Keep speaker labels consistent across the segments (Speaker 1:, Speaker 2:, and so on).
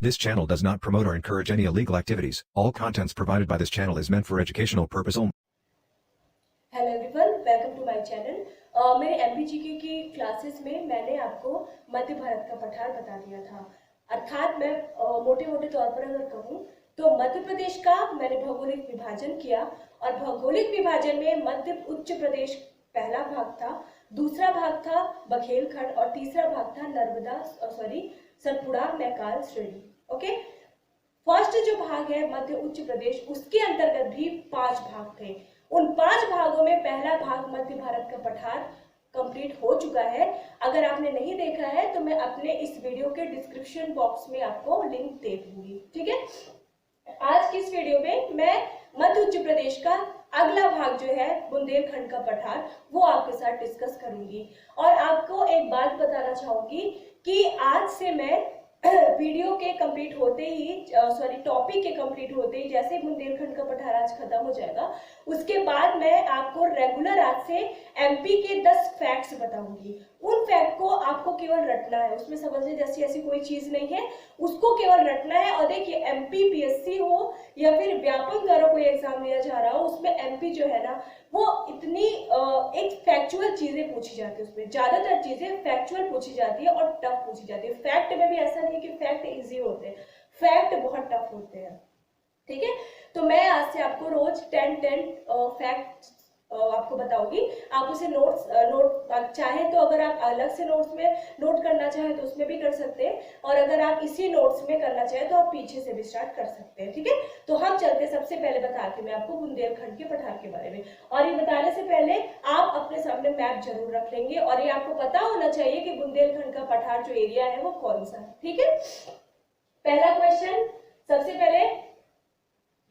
Speaker 1: This channel does not promote or encourage any illegal activities. All contents provided by this channel is meant for educational purpose only.
Speaker 2: Hello everyone, welcome to my channel. मेरे MPGK की classes में मैंने आपको मध्य भारत का पठार बता दिया था। अर्थात मैं मोटे मोटे तौर पर अगर कहूँ तो मध्य प्रदेश का मैंने भौगोलिक विभाजन किया और भौगोलिक विभाजन में मध्य उच्च प्रदेश पहला भाग था, दूसरा भाग था बघेलखंड और तीसरा भाग था नर्मदा सतपुड़ा मैकाल श्रेणी। ओके, फर्स्ट जो भाग है मध्य उच्च प्रदेश, उसके अंतर्गत भी 5 भाग थे। उन 5 भागों में पहला भाग मध्य भारत का पठार कंप्लीट हो चुका है। अगर आपने नहीं देखा है तो मैं अपने इस वीडियो के डिस्क्रिप्शन बॉक्स में आपको लिंक दे दूंगी, ठीक है। आज की इस वीडियो में मैं मध्य उच्च प्रदेश का अगला भाग जो है बुंदेलखंड का पठार, वो आपके साथ डिस्कस करूंगी। और आपको एक बात बताना चाहूंगी कि आज से मैं वीडियो के कंप्लीट होते ही टॉपिक के कंप्लीट होते ही जैसे बुंदेलखंड का पठार आज खत्म हो जाएगा, उसके बाद मैं आपको रेगुलर आज से एमपी के 10 फैक्ट्स बताऊंगी। उन फैक्ट को आपको केवल रटना है, उसमें समझने जैसी ऐसी कोई चीज नहीं है, उसको केवल रटना है। और देखिए, एमपी पीएससी हो या फिर व्यापक द्वारा कोई एग्जाम लिया जा रहा हो, उसमें एमपी जो है ना वो इतनी एक फैक्चुअल चीजें पूछी जाती है, उसमें ज्यादातर चीजें फैक्चुअल पूछी जाती है और टफ पूछी जाती है। फैक्ट में भी ऐसा नहीं कि फैक्ट इजी होते हैं, फैक्ट बहुत टफ होते हैं, ठीक है। तो मैं आज से आपको रोज 10 फैक्ट आपको बताऊंगी। आप उसे नोट चाहे तो अगर आप अलग से नोट्स में नोट करना चाहें तो उसमें भी कर सकते हैं, और अगर आप इसी नोट्स में करना चाहें तो आप पीछे से भी स्टार्ट कर सकते हैं, ठीक है। तो हम चलते, सबसे पहले बताती हूँ मैं आपको बुंदेलखंड के पठार के बारे में। और ये बताने से पहले आप अपने सामने मैप जरूर रख लेंगे और ये आपको पता होना चाहिए कि बुंदेलखंड का पठार जो एरिया है वो कौन सा है, ठीक है। पहला क्वेश्चन, सबसे पहले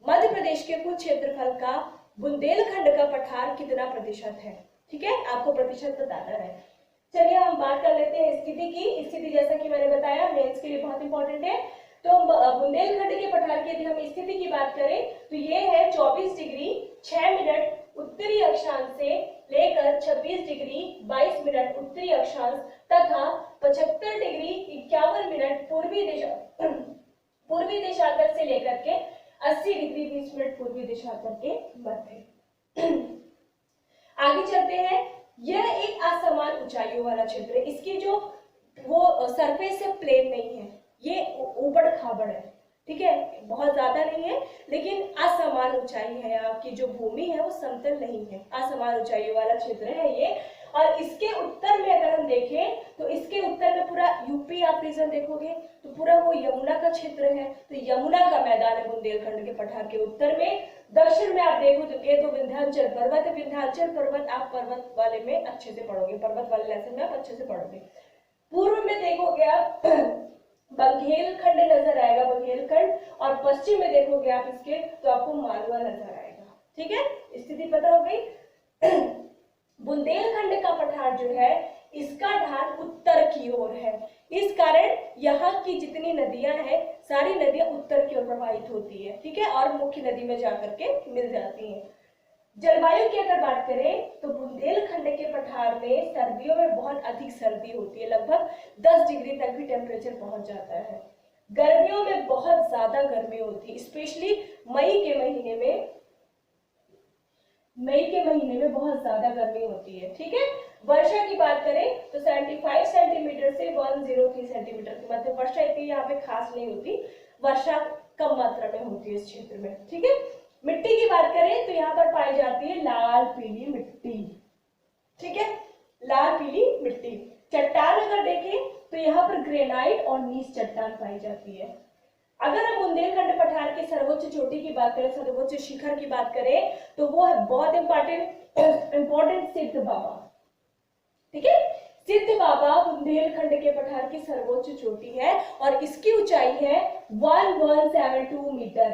Speaker 2: मध्य प्रदेश के कुल क्षेत्रफल का बुंदेलखंड का पठार कितना प्रतिशत है, ठीक है, आपको प्रतिशत बताना है। चलिए हम बात कर लेते हैं स्थिति की। स्थिति जैसा कि मैंने बताया मेंस के लिए बहुत इंपॉर्टेंट है। तो बुंदेलखंड के पठार की यदि हम स्थिति की बात करें तो ये है 24 डिग्री 6 मिनट उत्तरी अक्षांश से लेकर 26 डिग्री 22 मिनट उत्तरी अक्षांश तथा 75 डिग्री 51 मिनट पूर्वी देशांतर से लेकर के 80 डिग्री 20 मिनट पूर्वी देशांतर के मध्य। आगे चलते हैं। यह एक असमान ऊंचाइयों वाला क्षेत्र है, इसकी जो वो सरफेस है प्लेन नहीं है, ये ऊबड़ खाबड़ है, ठीक है, बहुत ज्यादा नहीं है लेकिन असमान ऊंचाई है। आपकी जो भूमि है वो समतल नहीं है, असमान ऊंचाइयों वाला क्षेत्र है ये। और इसके उत्तर में अगर हम देखें तो इसके उत्तर में पूरा यूपी आप रीजन देखोगे तो पूरा वो यमुना का क्षेत्र है, तो यमुना का मैदान है बुंदेलखंड के पठार के उत्तर में। दक्षिण में आप देखोगे तो विंध्याचल पर्वत है। विंध्याचल पर्वत आप पर्वत वाले में अच्छे से पढ़ोगे, पर्वत वाले लेसन में आप अच्छे से पढ़ोगे। पूर्व में देखोगे आप बघेलखंड नजर आएगा, बघेलखंड, और पश्चिम में देखोगे आप इसके तो आपको मालवा नजर आएगा, ठीक है। स्थिति पता हो गई। बुंदेलखंड का पठार जो है इसका ढाल उत्तर की ओर है, इस कारण यहाँ की जितनी नदियां हैं सारी नदियां उत्तर की ओर प्रवाहित होती है, ठीक है, और मुख्य नदी में जाकर के मिल जाती हैं। जलवायु की अगर बात करें तो बुंदेलखंड के पठार में सर्दियों में बहुत अधिक सर्दी होती है, लगभग 10 डिग्री तक भी टेम्परेचर पहुंच जाता है। गर्मियों में बहुत ज्यादा गर्मी होती है, स्पेशली मई के महीने में बहुत ज्यादा गर्मी होती है, ठीक है। वर्षा की बात करें तो 75 सेंटीमीटर से 103 सेंटीमीटर के मध्य वर्षा, इतनी यहाँ पे खास नहीं होती, वर्षा कम मात्रा में होती है इस क्षेत्र में, ठीक है। मिट्टी की बात करें तो यहाँ पर पाई जाती है लाल पीली मिट्टी, ठीक है, लाल पीली मिट्टी। चट्टान अगर देखें तो यहाँ पर ग्रेनाइट और नीस चट्टान पाई जाती है। अगर हम बुंदेलखंड पठार की सर्वोच्च चोटी की बात करें, सर्वोच्च शिखर की बात करें तो वो है बहुत इंपॉर्टेंट सिद्ध बाबा, ठीक है। सिद्ध बाबा बुंदेलखंड के पठार की सर्वोच्च चोटी है और इसकी ऊंचाई है 1172 मीटर,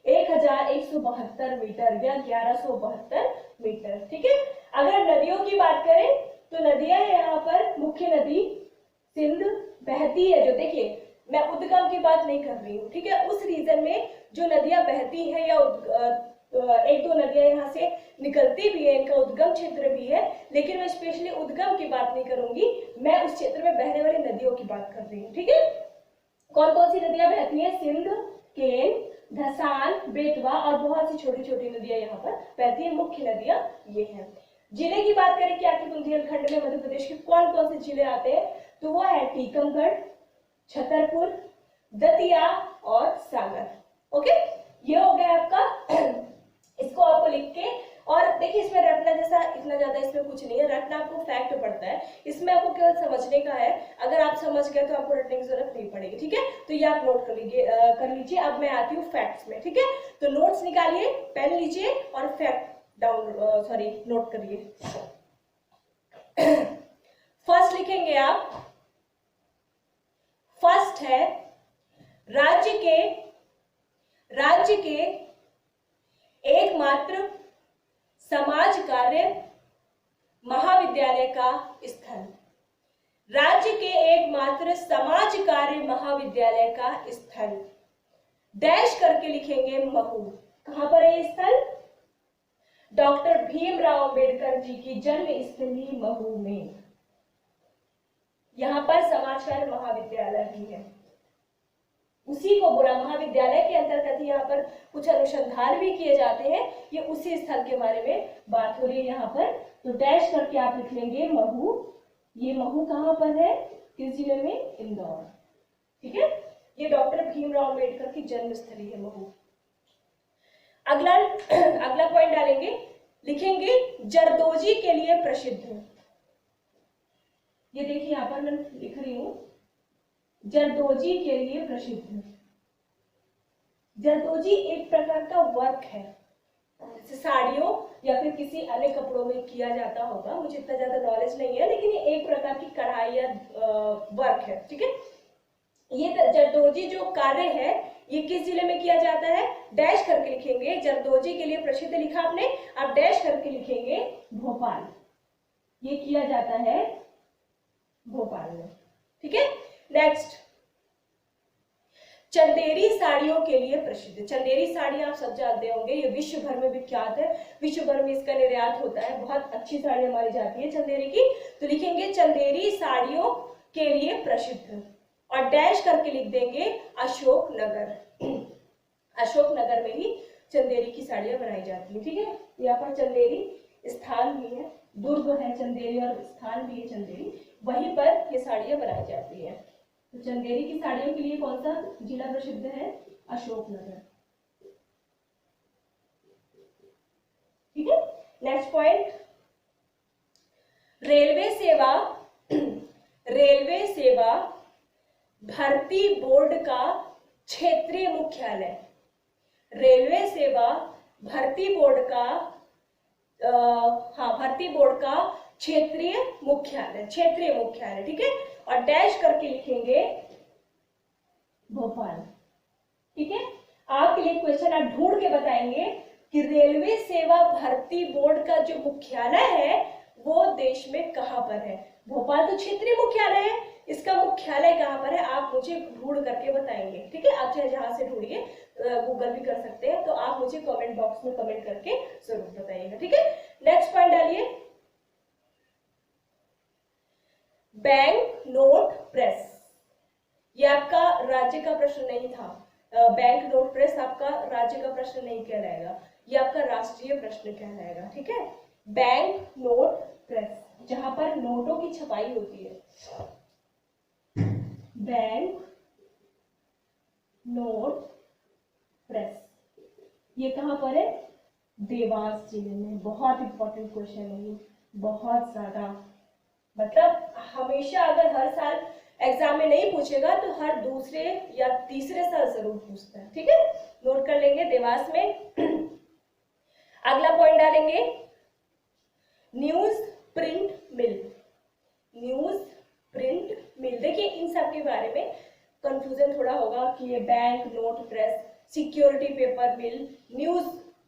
Speaker 2: 1172 मीटर या 1172 मीटर, ठीक है। अगर नदियों की बात करें तो नदियां हैं यहाँ पर, मुख्य नदी सिंध बहती है, जो देखिए मैं उद्गम की बात नहीं कर रही हूँ, ठीक है, उस रीजन में जो नदियां बहती हैं या एक दो नदियां यहाँ से निकलती भी है, इनका उद्गम क्षेत्र भी है, लेकिन मैं स्पेशली उद्गम की बात नहीं करूंगी, मैं उस क्षेत्र में बहने वाली नदियों की बात कर रही हूँ, ठीक है। कौन कौन सी नदियां बहती हैं? सिंध, केन, धसान, बेतवा और बहुत सी छोटी छोटी नदियां यहाँ पर बहती हैं। मुख्य नदियां ये हैं। जिले की बात करें क्या कि बुंदेलखंड में मध्य प्रदेश के कौन कौन से जिले आते हैं, तो वो है टीकमगढ़, छतरपुर, दतिया और सागर। ओके, ये हो गया आपका। इसको आपको लिख के, और देखिए इसमें रटना जैसा इतना ज्यादा इसमें कुछ नहीं है, रटना आपको फैक्ट पड़ता है, इसमें आपको केवल समझने का है। अगर आप समझ गए तो आपको रटने की जरूरत नहीं पड़ेगी, ठीक है। तो ये आप नोट कर लीजिए। अब मैं आती हूँ फैक्ट्स में, ठीक है। तो नोट्स निकालिए, पेन लीजिए और फैक्ट नोट करिए। फर्स्ट लिखेंगे आप, फर्स्ट है राज्य के एकमात्र समाज कार्य महाविद्यालय का स्थल। राज्य के एकमात्र समाज कार्य महाविद्यालय का स्थल, डैश करके लिखेंगे महू। कहां पर है स्थल? डॉक्टर भीमराव अंबेडकर जी की जन्म स्थली महू में। यहां पर समाज कार्य महाविद्यालय भी है, उसी को बोला महाविद्यालय के अंतर्गत ही यहाँ पर कुछ अनुसंधान भी किए जाते हैं। ये उसी स्थल के बारे में बात हो रही है यहाँ पर। तो डैश करके आप लिख लेंगे महू। ये महू कहाँ पर है? किस जिले में? इंदौर, ठीक है। ये डॉक्टर भीमराव अंबेडकर की जन्मस्थली है महू। अगला पॉइंट डालेंगे, लिखेंगे जरदोजी के लिए प्रसिद्ध। ये देखिए यहाँ पर मैं लिख रही हूं, जरदोजी के लिए प्रसिद्ध। जरदोजी एक प्रकार का वर्क है, जैसे साड़ियों या फिर किसी अन्य कपड़ों में किया जाता होगा, मुझे इतना ज्यादा नॉलेज नहीं है, लेकिन ये एक प्रकार की कढ़ाई या वर्क है, ठीक है। ये जरदोजी जो कार्य है ये किस जिले में किया जाता है? डैश करके लिखेंगे, जरदोजी के लिए प्रसिद्ध लिखा आपने, आप डैश करके लिखेंगे भोपाल। ये किया जाता है भोपाल में, ठीक है। नेक्स्ट, चंदेरी साड़ियों के लिए प्रसिद्ध। चंदेरी साड़ी आप सब जानते होंगे, ये विश्व भर में विख्यात है, विश्व भर में इसका निर्यात होता है, बहुत अच्छी साड़ी हमारी जाती है चंदेरी की। तो लिखेंगे चंदेरी साड़ियों के लिए प्रसिद्ध और डैश करके लिख देंगे अशोकनगर। अशोकनगर में ही चंदेरी की साड़ियां बनाई जाती है, ठीक है। यहाँ पर चंदेरी स्थान भी है, दुर्ग है चंदेरी और स्थान भी है चंदेरी, वहीं पर ये साड़ियां बनाई जाती है। तो चंदेरी की साड़ियों के लिए कौन सा जिला प्रसिद्ध है? अशोकनगर, ठीक है। नेक्स्ट पॉइंट, रेलवे सेवा भर्ती बोर्ड का क्षेत्रीय मुख्यालय। रेलवे सेवा भर्ती बोर्ड का भर्ती बोर्ड का क्षेत्रीय मुख्यालय, ठीक है। और डैश करके लिखेंगे भोपाल, ठीक है। आपके लिए क्वेश्चन आप ढूंढ के बताएंगे कि रेलवे सेवा भर्ती बोर्ड का जो मुख्यालय है वो देश में कहां पर है? भोपाल तो क्षेत्रीय मुख्यालय है, इसका मुख्यालय कहां पर है आप मुझे ढूंढ करके बताएंगे, ठीक है। आप चाहे जहां से ढूंढिए, गूगल भी कर सकते हैं, तो आप मुझे कमेंट बॉक्स में कमेंट करके जरूर बताइएगा, ठीक है। नेक्स्ट पॉइंट डालिए, बैंक नोट प्रेस। ये आपका राज्य का प्रश्न नहीं था, बैंक नोट प्रेस आपका राज्य का प्रश्न नहीं कहलाएगा, ये आपका राष्ट्रीय प्रश्न कहलाएगा, ठीक है। बैंक नोट प्रेस, जहां पर नोटों की छपाई होती है। बैंक नोट प्रेस, ये कहां पर है? देवास जिले में। बहुत इंपॉर्टेंट क्वेश्चन है ये, बहुत ज्यादा, मतलब हमेशा अगर हर साल एग्जाम में नहीं पूछेगा तो हर दूसरे या तीसरे साल जरूर पूछता है, ठीक है। नोट कर लेंगे, देवास में। अगला पॉइंट डालेंगे, न्यूज प्रिंट मिल। न्यूज प्रिंट मिल, देखिए इन सब के बारे में कंफ्यूजन थोड़ा होगा कि ये bank note press, security paper mill, news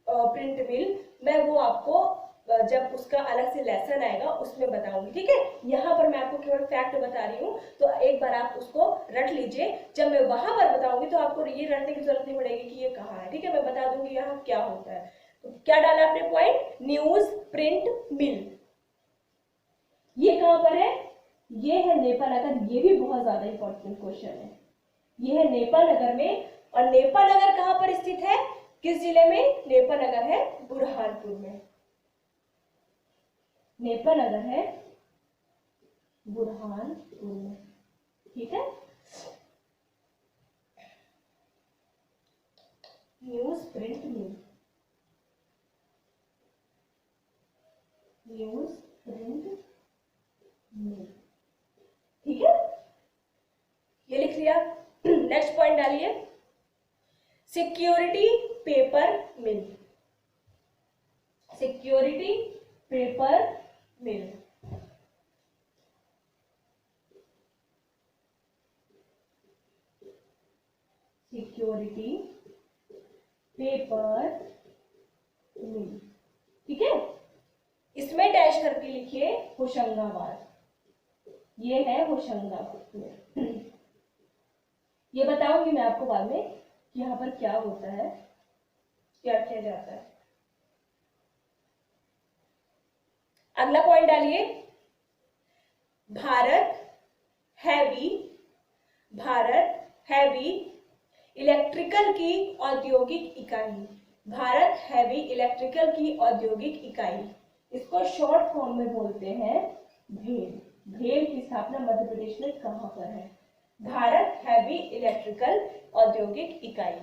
Speaker 2: print mill, मैं वो आपको जब उसका अलग से लेसन आएगा उसमें बताऊंगी, ठीक है। यहाँ पर मैं आपको केवल फैक्ट बता रही हूँ, तो एक बार आप उसको रट लीजिए, जब मैं वहां पर बताऊंगी तो आपको ये रटने की जरूरत नहीं पड़ेगी कि ये कहाँ है, ठीक है। मैं बता दूंगी यहाँ क्या होता है। तो क्या डाला आपने पॉइंट? न्यूज प्रिंट मिल। ये कहां पर है? ये है नेपाल। अगर ये भी बहुत ज्यादा इंपॉर्टेंट क्वेश्चन है, ये है नेपानगर में। और नेपानगर कहाँ पर स्थित है, किस जिले में, नेपानगर है बुरहानपुर में। नेपानगर है बुरहानपुर में, ठीक है। न्यूज प्रिंट मिल, न्यूज प्रिंट मिल, ठीक है, ये लिख लिया। नेक्स्ट पॉइंट डालिए, सिक्योरिटी पेपर मिल, सिक्योरिटी पेपर मिल, सिक्योरिटी पेपर मिल, ठीक है। इसमें डैश करके लिखिए होशंगाबाद, ये है होशंगाबाद में। ये बताऊंगी मैं आपको बाद में कि यहाँ पर क्या होता है, क्या किया जाता है। अगला पॉइंट डालिए, भारत हैवी इलेक्ट्रिकल की औद्योगिक इकाई, भारत हैवी इलेक्ट्रिकल की औद्योगिक इकाई, इसको शॉर्ट फॉर्म में बोलते हैं भेल। भेल की स्थापना मध्य प्रदेश में कहां पर है, भारत हैवी इलेक्ट्रिकल औद्योगिक इकाई,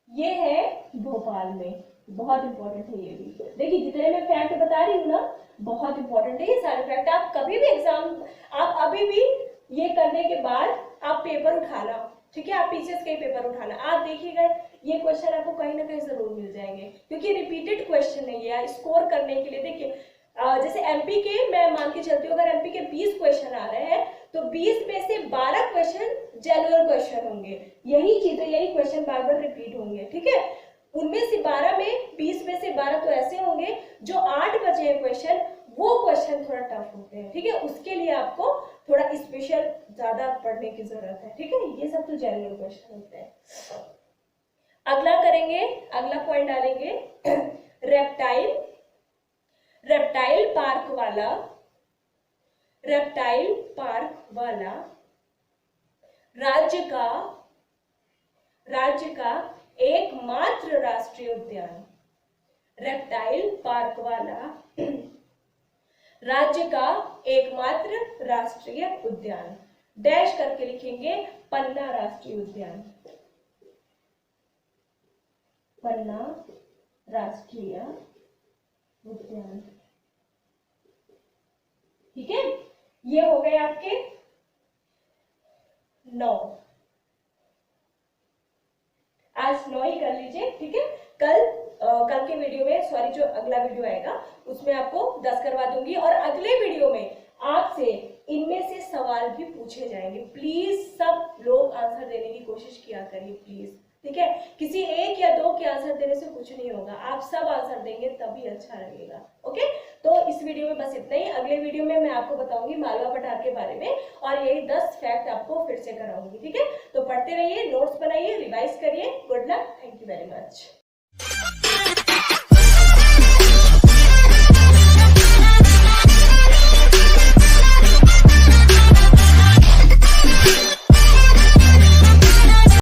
Speaker 2: ये है भोपाल में। बहुत इंपॉर्टेंट है ये भी। देखिए जितने मैं फैक्ट बता रही हूँ ना, बहुत इंपॉर्टेंट है ये सारे फैक्ट। आप कभी भी एग्जाम, आप अभी भी ये करने के बाद आप पेपर उठाना, ठीक है, आप पीसीएस के पेपर उठाना, आप देखिएगा ये क्वेश्चन आपको कहीं ना कहीं जरूर मिल जाएंगे, क्योंकि रिपीटेड क्वेश्चन है ये। स्कोर करने के लिए देखिए, जैसे एमपी के मैं मान के चलती हूँ, अगर एमपी के 20 क्वेश्चन आ रहे हैं तो 20 में से 12 क्वेश्चन जनरल क्वेश्चन होंगे, यही चीजें, यही क्वेश्चन बार बार रिपीट होंगे, ठीक है। उनमें से 12 में 20 में से 12 तो ऐसे होंगे, जो 8 बचे हैं क्वेश्चन, वो क्वेश्चन थोड़ा टफ होते हैं, ठीक है। उसके लिए आपको थोड़ा स्पेशल ज्यादा पढ़ने की जरूरत है, ठीक है। ये सब तो जनरल क्वेश्चन होते हैं। अगला करेंगे, अगला पॉइंट डालेंगे, रेप्टाइल पार्क वाला राज्य का एकमात्र राष्ट्रीय उद्यान, रेप्टाइल पार्क वाला राज्य का एकमात्र राष्ट्रीय उद्यान, डैश करके लिखेंगे पन्ना राष्ट्रीय उद्यान, पन्ना राष्ट्रीय उद्यान, ठीक है। ये हो गए आपके 9, आज 9 ही कर लीजिए, ठीक है। कल के वीडियो में, सॉरी जो अगला वीडियो आएगा उसमें आपको 10 करवा दूंगी, और अगले वीडियो में आपसे इनमें से सवाल भी पूछे जाएंगे। प्लीज सब लोग आंसर देने की कोशिश किया करिए प्लीज, ठीक है। किसी एक या दो के आंसर देने से कुछ नहीं होगा, आप सब आंसर देंगे तभी अच्छा लगेगा, ओके। तो इस वीडियो में बस इतना ही। अगले वीडियो में मैं आपको बताऊंगी मालवा पठार के बारे में, और यही 10 फैक्ट आपको फिर से कराऊंगी, ठीक है। तो पढ़ते रहिए, नोट्स बनाइए, रिवाइज करिए। Good luck, thank you very much.